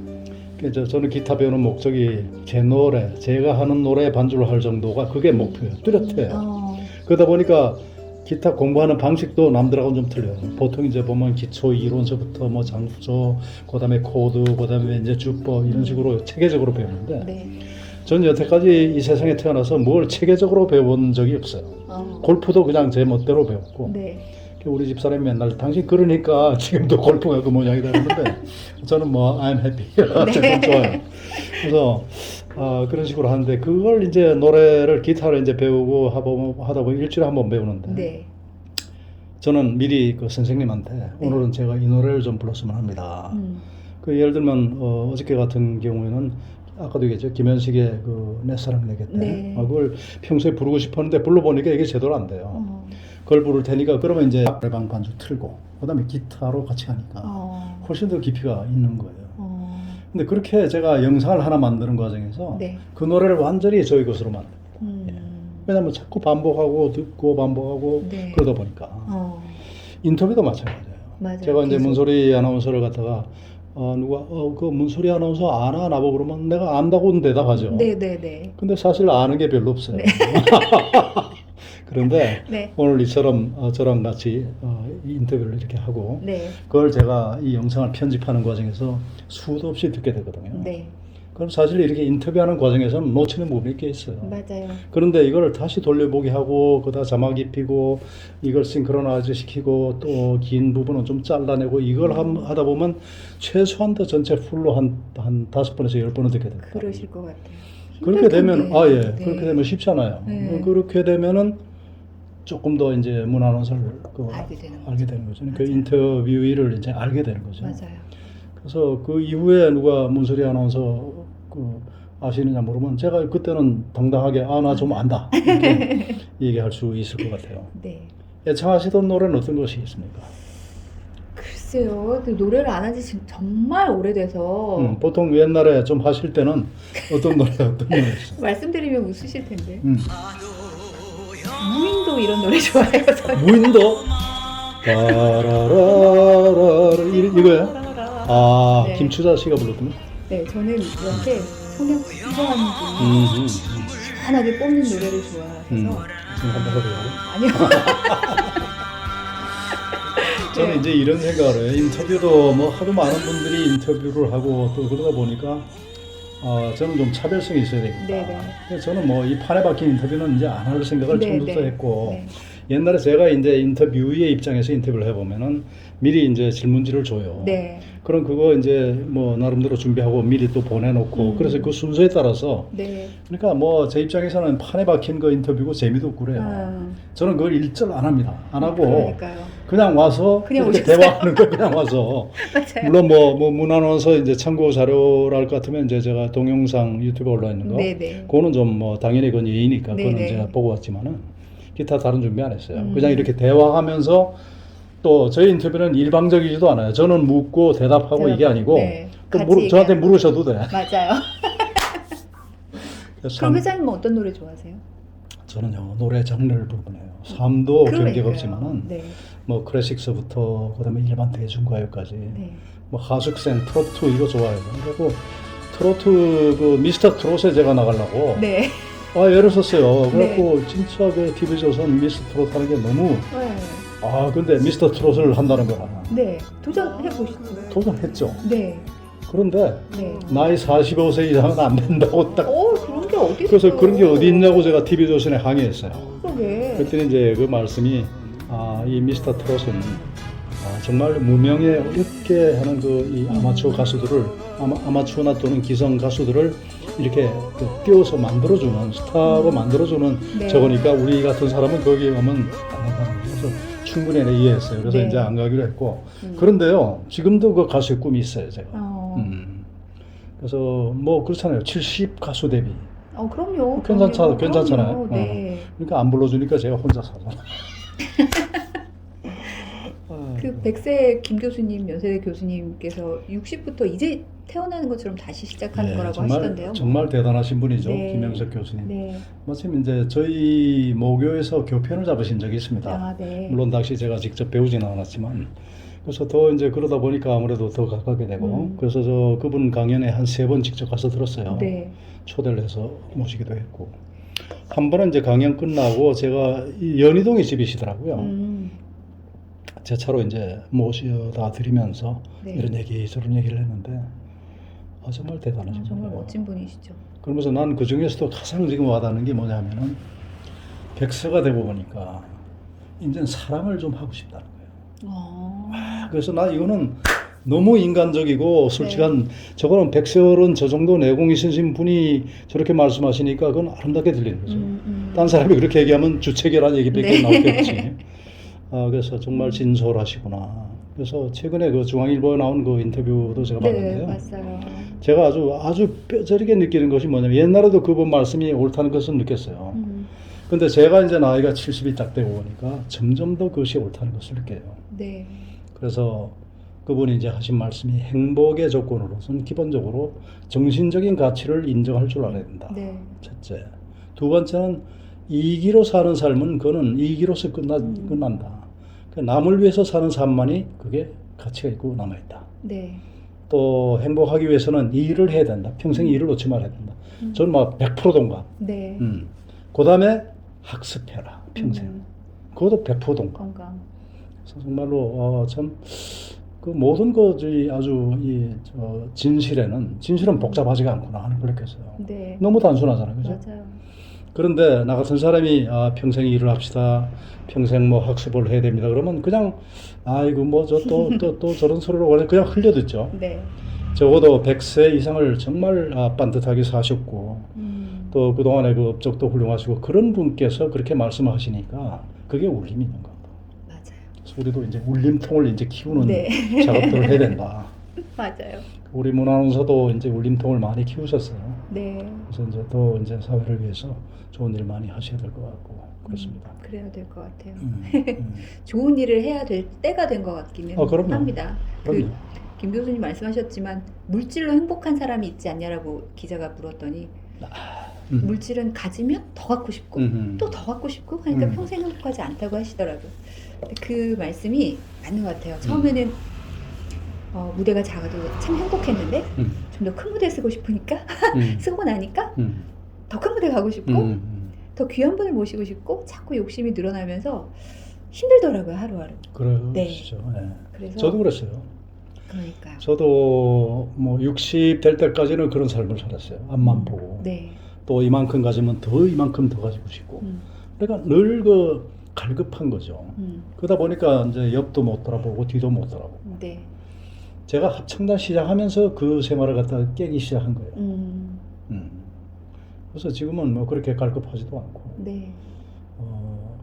그래서 저는 기타 배우는 목적이 제가 하는 노래에 반주를 할 정도가 그게 목표예요. 뚜렷해요. 그러다 보니까 기타 공부하는 방식도 남들하고는 좀 틀려요. 보통 이제 보면 기초 이론서부터 뭐 장소, 그다음에 코드, 그다음에 이제 주법 이런 식으로 체계적으로 배우는데 네. 저는 여태까지 이 세상에 태어나서 뭘 체계적으로 배워본 적이 없어요. 골프도 그냥 제 멋대로 배웠고 네. 우리 집사람이 맨날 당신 그러니까 지금도 골프가 그 모양이다 그러는데 저는 뭐 I'm happy. 저는 좋아요. 그래서 그런 식으로 하는데 그걸 이제 노래를 기타를 이제 배우고 하다 보면 일주일에 한 번 배우는데 네. 저는 미리 그 선생님한테 네. 오늘은 제가 이 노래를 좀 불렀으면 합니다. 그 예를 들면 어저께 같은 경우에는 아까도 얘기했죠. 김현식의 그 내 사랑 내게 때 네. 그걸 평소에 부르고 싶었는데 불러보니까 이게 제대로 안 돼요. 그걸 부를 테니까 그러면 이제 노래방 반주 틀고 그다음에 기타로 같이 하니까 훨씬 더 깊이가 있는 거예요. 근데 그렇게 제가 영상을 하나 만드는 과정에서 네. 그 노래를 완전히 저희 것으로 만들어요. 왜냐면 자꾸 반복하고 듣고 반복하고 네. 그러다 보니까 인터뷰도 마찬가지예요. 맞아요. 제가 이제 계속. 문소리 아나운서를 갖다가 누가 그 문소리 아나운서 아나 나보고 그러면 내가 안다고는 대답하죠. 네네네. 근데 사실 아는 게 별로 없어요. 그런데 네. 오늘 이처럼 저랑 같이 이 인터뷰를 이렇게 하고 네. 그걸 제가 이 영상을 편집하는 과정에서 수도 없이 듣게 되거든요. 네. 그럼 사실 이렇게 인터뷰하는 과정에서는 놓치는 부분이 꽤 있어요. 맞아요. 그런데 이걸 다시 돌려보기 하고 그다 자막 입히고 이걸 싱크로나이즈 시키고 또 긴 부분은 좀 잘라내고 이걸 하다 보면 최소한 더 전체 풀로 한 5번에서 10번은 듣게 됩니다. 그러실 것 같아요. 그렇게 힘들 되면 텐데. 예 네. 그렇게 되면 쉽잖아요. 네. 그렇게 되면은 조금 더 이제 문아나운서를 알게 되는 거죠. 그 인터뷰를 이제 알게 되는 거죠. 맞아요. 그래서 그 이후에 누가 문소리 아나운서 아시느냐 물으면 제가 그때는 당당하게 나 좀 안다 이렇게 얘기할 수 있을 것 같아요. 네. 애청하시던 노래는 어떤 것이 있습니까? 글쎄요. 그 노래를 안 한 지 지금 정말 오래돼서 보통 옛날에 좀 하실 때는 어떤 노래였어요? 말씀드리면 웃으실 텐데. 음. 무인도 이런 노래 좋아해요. 저는. 무인도 라라라라 이거야? 네. 김추자 씨가 불렀던 거? 네, 저는 이렇게 성량 풍부한 분이 시원하게 뽑는 노래를 좋아해서 지금 한번 해보려고? 아니요. 저는 이제 이런 생각을 해요. 인터뷰도 뭐 하도 많은 분들이 인터뷰를 하고 또 그러다 보니까 저는 좀 차별성이 있어야 되겠다. 네네. 그래서 저는 뭐 이 판에 박힌 인터뷰는 이제 안 할 생각을 네, 처음부터 네. 했고 네. 옛날에 제가 이제 인터뷰의 입장에서 인터뷰를 해보면은 미리 이제 질문지를 줘요. 네. 그럼 그거 이제 뭐 나름대로 준비하고 미리 또 보내놓고 그래서 그 순서에 따라서 네. 그러니까 뭐 제 입장에서는 판에 박힌 거 인터뷰고 재미도 없고 그래요. 저는 그걸 일절 안 합니다. 안 하고 그러니까요. 그냥 와서 그냥 이렇게 오셨어요? 대화하는 거 그냥 와서 맞아요. 물론 뭐 문안원서 이제 참고 자료랄 것 같으면 이제 제가 동영상 유튜브에 올라 있는 거 네네. 그거는 좀 뭐 당연히 그건 예의니까 그거는 네네. 제가 보고 왔지만은 기타 다른 준비 안 했어요. 그냥 이렇게 대화하면서 또 저희 인터뷰는 일방적이지도 않아요. 저는 묻고 대답하고 이게 아니고 네. 또 같이 저한테 얘기하는 물으셔도 돼. 맞아요. 그래서 그럼 회장님은 어떤 노래 좋아하세요? 저는요 노래 장르를 불문해요. 삶도 그러니까요. 경계가 없지만은 네. 뭐 클래식서부터 그다음에 일반 대중가요까지 네. 뭐 하숙생 트로트 이거 좋아해요. 그리고 트로트 그 미스터 트롯에 제가 나가려고 네. 애를 썼어요. 그래갖고 진짜 그 TV조선 미스터 트롯 하는 게 너무 네. 근데 미스터 트롯을 한다는 거라 네. 도전해 보시죠. 도전했죠. 네. 그런데 네. 나이 45세 이상은 안 된다고 딱 그런 게 어디 있어요? 그래서 그런 게 어디 있냐고 제가 TV조선에 항의했어요. 그러게. 그랬더니 이제 그 말씀이 이 미스터 트롯은 정말 무명에 어렵게 하는 그 이 아마추어 가수들을 아마추어나 또는 기성 가수들을 이렇게 띄워서 만들어주는 스타로 만들어주는 네. 저거니까 우리 같은 사람은 거기에 가면 안 간다는 거예요. 그래서 충분히 이해했어요. 그래서 네. 이제 안 가기로 했고 그런데요 지금도 그 가수의 꿈이 있어요 제가. 그래서 뭐 그렇잖아요. 70 가수 데뷔. 그럼요. 괜찮잖아요. 네. 그러니까 안 불러주니까 제가 혼자 사잖아. 그 백세 김 교수님, 연세대 교수님께서 60부터 이제 태어나는 것처럼 다시 시작하는 거라고 하시던데요. 정말 대단하신 분이죠. 네. 김영석 교수님. 네. 마침 이제 저희 모교에서 교편을 잡으신 적이 있습니다. 네. 물론 당시 제가 직접 배우지는 않았지만 그래서 더 이제 그러다 보니까 아무래도 더 가깝게 되고 그래서 저 그분 강연에 한 3번 직접 가서 들었어요. 네. 초대를 해서 모시기도 했고 한 번은 이제 강연 끝나고 제가 이 연희동에 집이시더라고요. 제 차로 이제 모셔다 드리면서 네. 이런 얘기 저런 얘기를 했는데 정말 대단하신 분이에요. 정말 멋진 분이시죠. 그러면서 난 그 중에서도 가장 지금 와닿는 게 뭐냐면은 백서가 되고 보니까 이제는 사랑을 좀 하고 싶다는 거예요. 그래서 나 이거는 너무 인간적이고 솔직한 저거는 백설은 저 정도 내공 있으신 분이 저렇게 말씀하시니까 그건 아름답게 들리는 거죠. 딴 사람이 그렇게 얘기하면 주체결한 얘기밖에 네. 나오겠지. 그래서 정말 진솔하시구나. 그래서 최근에 그 중앙일보에 나온 그 인터뷰도 제가 네, 봤는데요. 맞아요. 제가 아주 뼈저리게 느끼는 것이 뭐냐면 옛날에도 그분 말씀이 옳다는 것은 느꼈어요. 근데 제가 이제 나이가 70이 딱 되고 보니까 점점 더 그것이 옳다는 것을 느껴요. 네. 그래서 그분이 이제 하신 말씀이 행복의 조건으로서는 기본적으로 정신적인 가치를 인정할 줄 알아야 된다. 네. 첫째. 두 번째는 이기로 사는 삶은 그거는 이기로서 끝난다. 그 남을 위해서 사는 삶만이 그게 가치가 있고 남아있다. 네. 또 행복하기 위해서는 일을 해야 된다. 평생 일을 놓지 말아야 된다. 저는 막 100% 동감. 네. 그 다음에 학습해라. 평생. 그것도 100% 동감. 건강. 그래서 정말로 참 그 모든 것이 아주 진실은 복잡하지가 않구나 하는 걸 느꼈어요. 네. 너무 단순하잖아요, 그죠? 맞아요. 그런데 나 같은 사람이 평생 일을 합시다, 평생 뭐 학습을 해야 됩니다. 그러면 그냥 아이고 뭐 저 또 저런 소리로 그냥 흘려듣죠. 네. 적어도 100세 이상을 정말 반듯하게 사셨고 또 그동안의 그 업적도 훌륭하시고 그런 분께서 그렇게 말씀하시니까 그게 울림이 있는 것 같아요. 맞아요. 그래서 우리도 이제 울림통을 이제 키우는 네. 작업들을 해야 된다. 맞아요. 우리 문화원서도 이제 울림통을 많이 키우셨어요. 네. 그래서 이제 또 이제 사회를 위해서 좋은 일 많이 하셔야 될 것 같고 그렇습니다. 그래야 될 것 같아요. 음. 좋은 일을 해야 될 때가 된 것 같기는 그럼요. 합니다. 그럼요. 김 교수님 말씀하셨지만 물질로 행복한 사람이 있지 않냐라고 기자가 물었더니 물질은 가지면 더 갖고 싶고 또 더 갖고 싶고 하니까 평생 행복하지 않다고 하시더라고요. 근데 그 말씀이 맞는 것 같아요. 처음에는 무대가 작아도 참 행복했는데 좀 더 큰 무대 쓰고 싶으니까 쓰고 나니까 더 큰 무대 가고 싶고 더 귀한 분을 모시고 싶고 자꾸 욕심이 늘어나면서 힘들더라고요, 하루하루. 그러시죠. 네. 그래서 저도 그랬어요. 그러니까요. 저도 뭐 60 될 때까지는 그런 삶을 살았어요. 앞만 보고. 네. 또 이만큼 가지면 더 이만큼 더 가지고 싶고. 그러니까 늘 그 갈급한 거죠. 그러다 보니까 이제 옆도 못 돌아보고 뒤도 못 돌아보고. 네. 제가 합창단 시작하면서 그 생활을 갖다가 깨기 시작한 거예요. 그래서 지금은 뭐 그렇게 갈급하지도 않고. 네.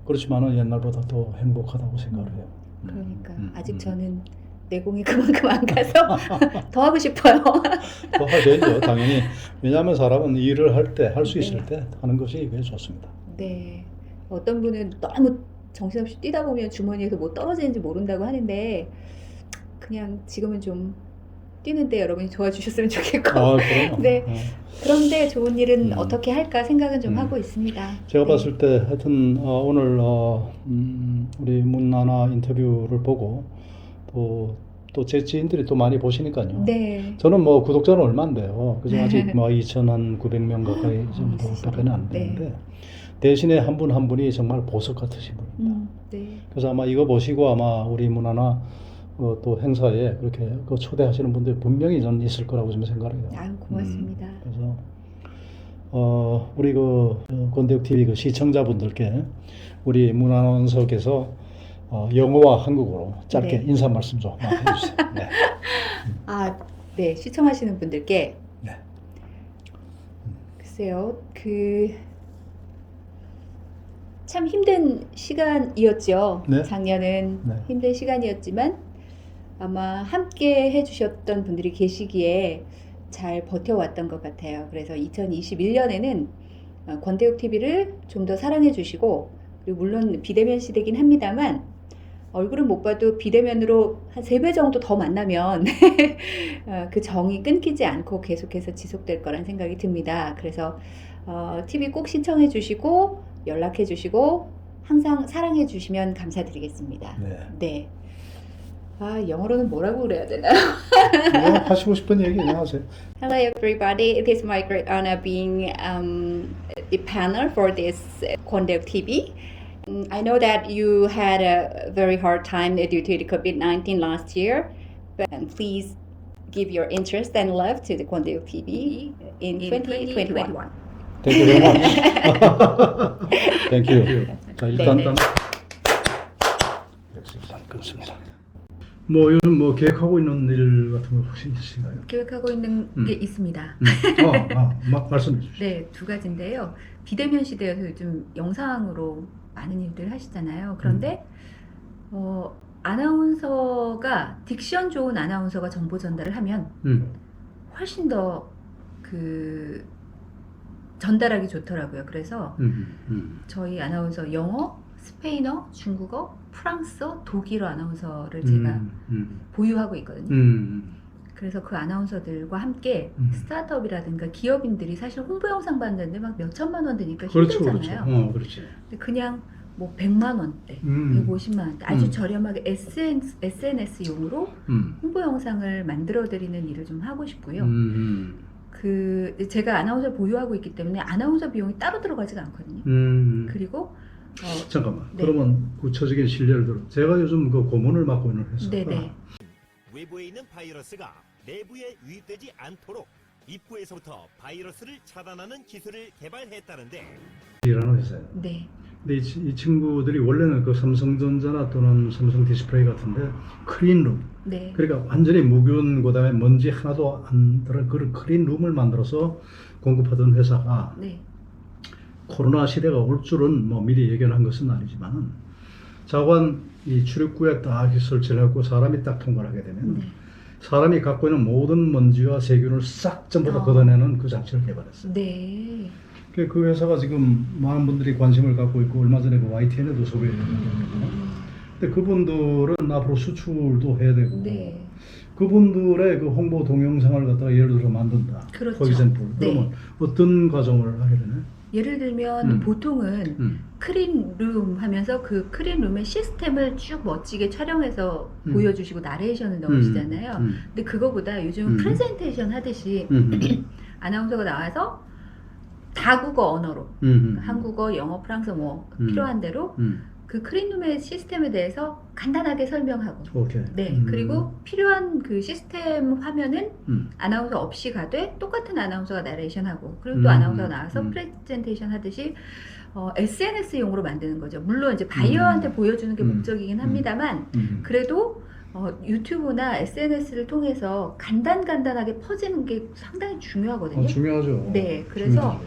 그렇지만은 옛날보다 더 행복하다고 생각을 해요. 그러니까 아직 저는 내공이 그만큼 안 가서 더 하고 싶어요. 더 하죠, 당연히. 왜냐하면 사람은 일을 할 때, 할 수 네. 있을 때 하는 것이 왜 좋습니다. 네. 어떤 분은 너무 정신없이 뛰다 보면 주머니에서 뭐 떨어지는지 모른다고 하는데 그냥 지금은 좀 뛰는데 여러분이 도와주셨으면 좋겠고 그럼요. 네. 그런데 좋은 일은 음. 어떻게 할까 생각은 좀 하고 있습니다. 제가 네. 봤을 때 하여튼 오늘 우리 문나나 인터뷰를 보고 또 제 지인들이 또 많이 보시니까요. 네. 저는 뭐 구독자는 얼마 안 돼요. 그죠? 아직 뭐 2,900명 가까이 정도밖에 안 되는데 네. 대신에 한 분 한 분이 정말 보석 같으신 분입니다. 네. 그래서 아마 이거 보시고 아마 우리 문화나 또 행사에 그렇게 그 초대하시는 분들 분명히 저는 있을 거라고 좀 생각을 해요. 아유, 고맙습니다. 그래서 우리 권대욱 TV 그 시청자분들께 우리 문화원석에서 영어와 한국어로 짧게 네. 인사 말씀 좀 해주세요. 네. 네. 시청하시는 분들께 네. 글쎄요. 참 힘든 시간이었죠. 네. 작년은 네. 힘든 시간이었지만 아마 함께 해주셨던 분들이 계시기에 잘 버텨왔던 것 같아요. 그래서 2021년에는 권대욱 TV를 좀 더 사랑해 주시고 그리고 물론 비대면 시대긴 합니다만 얼굴은 못 봐도 비대면으로 한 3배 정도 더 만나면 그 정이 끊기지 않고 계속해서 지속될 거란 생각이 듭니다. 그래서 TV 꼭 신청해 주시고 연락해 주시고 항상 사랑해 주시면 감사드리겠습니다. 네. 네. 영어로는 뭐라고 그래야 되나요? 뭐 하시고 싶은 얘기 그냥 하세요. Hello everybody, it is my great honor being the panel for this Kwondale TV. I know that you had a very hard time due to the COVID-19 last year, but please give your interest and love to the Kwondale TV in 2021. Thank you very much. Thank you. 자, 일단 네. 끊습니다. 뭐 요즘 뭐 계획하고 있는 일 같은 거 혹시 있으신가요? 계획하고 있는 게 있습니다. 말씀해 주시죠. 네, 두 가지인데요. 비대면 시대여서 요즘 영상으로 많은 일들 하시잖아요. 그런데 아나운서가 딕션 좋은 아나운서가 정보 전달을 하면 훨씬 더 그 전달하기 좋더라고요. 그래서 저희 아나운서 영어, 스페인어, 중국어, 프랑스어, 독일어 아나운서를 제가 보유하고 있거든요. 그래서 그 아나운서들과 함께 스타트업이라든가 기업인들이 사실 홍보 영상 받는데 막 몇 천만 원 드니까 힘들잖아요. 그렇죠. 그렇지. 근데 그냥 뭐 100만 원대, 150만 원대 아주 저렴하게 SNS용으로 홍보 영상을 만들어 드리는 일을 좀 하고 싶고요. 그 제가 아나운서 보유하고 있기 때문에 아나운서 비용이 따로 들어가지가 않거든요. 그리고 잠깐만. 네. 그러면 구체적인 실례를 들어. 제가 요즘 그 고문을 맡고 있는 회사가 네네. 외부에 있는 바이러스가 내부에 유입되지 않도록 입구에서부터 바이러스를 차단하는 기술을 개발했다는데 이라는 회사예요. 네. 근데 이 친구들이 원래는 그 삼성전자나 또는 삼성 디스플레이 같은데 클린룸, 네. 그러니까 완전히 무균 그다음에 먼지 하나도 안 들어 그런 클린룸을 만들어서 공급하던 회사가 네. 코로나 시대가 올 줄은 뭐 미리 예견한 것은 아니지만 자관 이 출입구에 딱 설치를 하고 사람이 딱 통과를 하게 되면 네. 사람이 갖고 있는 모든 먼지와 세균을 싹 전부 다 걷어내는 그 장치를 개발했어요. 네. 그 회사가 지금 많은 분들이 관심을 갖고 있고 얼마 전에 그 YTN에도 소개했거든요. 근데 그분들은 앞으로 수출도 해야 되고 네. 그분들의 그 홍보 동영상을 갖다가 예를 들어 만든다. 그렇죠. For example. 네. 그러면 어떤 과정을 하게 되나요? 예를 들면 보통은 음. 크린룸 하면서 그 크린룸의 시스템을 쭉 멋지게 촬영해서 보여주시고 나레이션을 넣으시잖아요. 근데 그거보다 요즘 프레젠테이션 하듯이 아나운서가 나와서 다국어 언어로 한국어, 영어, 프랑스어 뭐 필요한 대로 그 크린룸의 시스템에 대해서 간단하게 설명하고 오케이. 네 그리고 필요한 그 시스템 화면은 아나운서 없이 가되 똑같은 아나운서가 나레이션하고 그리고 또 아나운서가 나와서 프레젠테이션 하듯이 SNS용으로 만드는 거죠. 물론 이제 바이어한테 보여주는 게 목적이긴 합니다만 그래도 유튜브나 SNS를 통해서 간단하게 퍼지는 게 상당히 중요하거든요. 중요하죠. 네, 그래서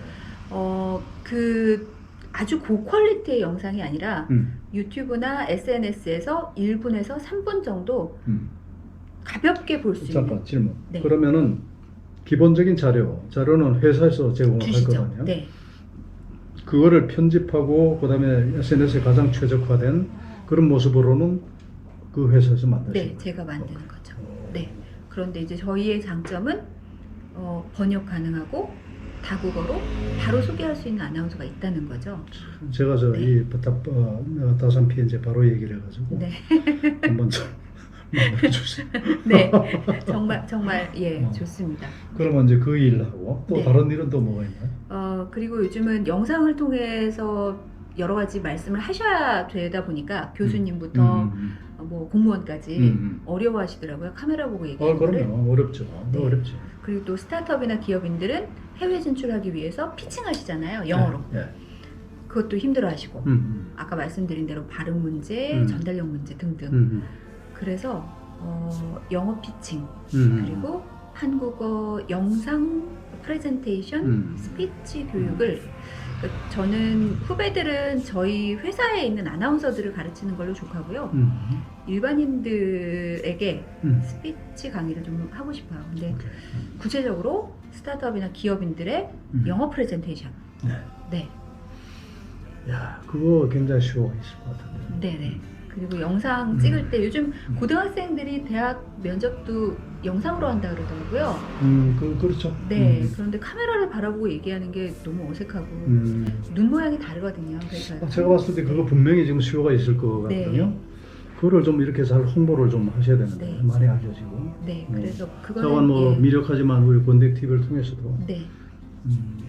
중요하죠. 그 아주 고퀄리티의 영상이 아니라 유튜브나 SNS에서 1분에서 3분 정도 가볍게 볼 수 있는 잠깐 질문. 네. 그러면은 기본적인 자료는 회사에서 제공을 할 주시죠. 거거든요. 네. 그거를 편집하고 그다음에 SNS에 가장 최적화된 그런 모습으로는 그 회사에서 만드신 네, 거예요. 제가 만드는 거죠. 네. 그런데 이제 저희의 장점은 번역 가능하고 다국어로 바로 소개할 수 있는 아나운서가 있다는 거죠. 제가 네. 다산피 이제 바로 얘기를 해가지고 네. 한번 좀 만들어 주세요. 네. 정말 예, 좋습니다. 그러면 이제 그 일하고 또 네. 다른 일은 또 뭐가 있나요? 그리고 요즘은 영상을 통해서 여러 가지 말씀을 하셔야 되다 보니까 교수님부터 뭐 공무원까지 어려워하시더라고요. 카메라 보고 얘기하는 거를. 그럼요. 어렵죠. 네. 어렵죠. 그리고 또 스타트업이나 기업인들은 해외 진출하기 위해서 피칭하시잖아요. 영어로. 네. 그것도 힘들어하시고 아까 말씀드린 대로 발음 문제, 전달력 문제 등등. 그래서 영어 피칭 그리고 한국어 영상 프레젠테이션 스피치 교육을 저는 후배들은 저희 회사에 있는 아나운서들을 가르치는 걸로 족하고요. 일반인들에게 스피치 강의를 좀 하고 싶어요. 근데 구체적으로 스타트업이나 기업인들의 영어 프레젠테이션. 네. 야, 그거 굉장히 쉬워 있을 것 같은데. 네네. 그리고 영상 찍을 때 요즘 고등학생들이 대학 면접도 영상으로 한다 그러더라고요. 그렇죠. 네. 그런데 카메라를 바라보고 얘기하는 게 너무 어색하고 눈 모양이 다르거든요. 그래서 제가 봤을 때 그거 분명히 지금 수요가 있을 것 같거든요. 네. 그거를 좀 이렇게 잘 홍보를 좀 하셔야 되는데 네. 많이 알려지고. 네, 그래서 그거는 자관 뭐 예. 미력하지만 우리 권대 TV를 통해서도 네,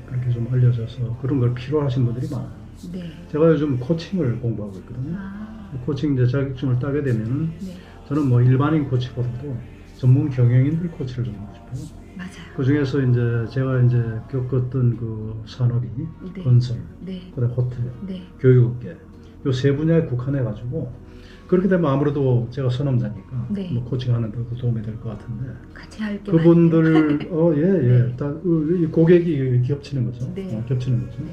그렇게 좀 알려져서 그런 걸 필요하신 분들이 많아요. 네. 제가 요즘 코칭을 공부하고 있거든요. 아, 코칭 이제 자격증을 따게 되면은 네, 저는 뭐 일반인 코치보다도 전문 경영인들 코치를 좀 하고 싶어요. 맞아요. 그 중에서 이제 제가 이제 겪었던 그 산업이 네. 건설, 네, 그다음 호텔, 네, 교육업계 요 세 분야에 국한해 가지고 그렇게 되면 아무래도 제가 선험자니까 네. 뭐 코칭하는 데도 도움이 될 것 같은데 같이 할 게 그분들 네. 이 고객이 겹치는 거죠. 네. 겹치는 거죠. 네.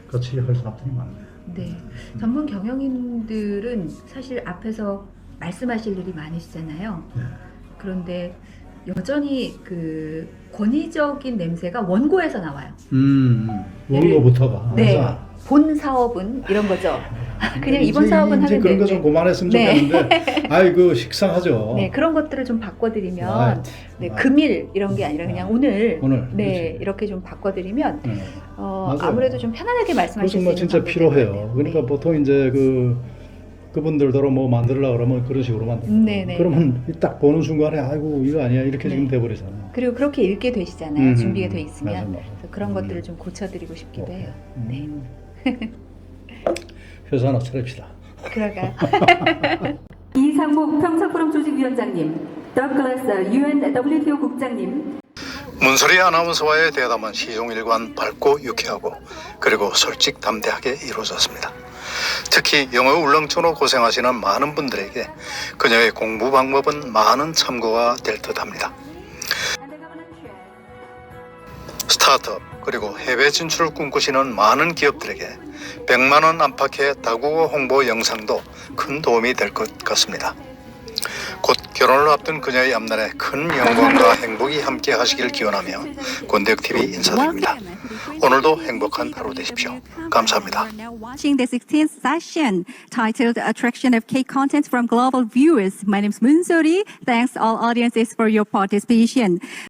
같이 할 사람들이 많네요. 네, 전문 경영인들은 사실 앞에서 말씀하실 일이 많으시잖아요. 네. 그런데 여전히 그 권위적인 냄새가 원고에서 나와요. 원고부터가 네, 항상. 본 사업은 이런 거죠. 그냥 이제 이번 사업은 이제 하면 그런 거 되는데. 좀 그만했으면 네. 좋겠는데, 아이고 식상하죠. 네, 그런 것들을 좀 바꿔드리면 아, 네, 아. 금일 이런 게 아니라 그냥 오늘, 오늘, 네, 그렇지. 이렇게 좀 바꿔드리면 네. 맞아요. 아무래도 좀 편안하게 그거 말씀하실 수 정말 있는 진짜 방법이 필요해요. 될 것 같아요. 그러니까 네. 보통 이제 그분들더러 뭐 만들려고 그러면 그런 식으로 만들고 네네. 그러면 딱 보는 순간에 아이고 이거 아니야 이렇게 네. 지금 돼버리잖아요. 그리고 그렇게 읽게 되시잖아요. 준비가 돼 있으면. 맞아, 맞아. 그래서 그런 것들을 좀 고쳐드리고 싶기도 해요. 네. 회사 하나 차립시다. 그러가. 이상목 평창포럼 조직위원장님, 더글라스 UN WTO 국장님, 문소리 아나운서와의 대담은 시종일관 밝고 유쾌하고 그리고 솔직담대하게 이루어졌습니다. 특히 영어 울렁증으로 고생하시는 많은 분들에게 그녀의 공부 방법은 많은 참고가 될 듯합니다. 스타트업 그리고 해외 진출을 꿈꾸시는 많은 기업들에게 100만 원 안팎의 다국어 홍보 영상도 큰 도움이 될 것 같습니다. 곧 결혼을 앞둔 그녀의 앞날에 큰 영광과 행복이 함께 하시길 기원하며 권대혁TV 인사드립니다. 오늘도 행복한 하루 되십시오. 감사합니다. You are now watching the 16th session titled Attraction of K Content from Global Viewers. My name is Moon Sori. Thanks all audiences for your participation.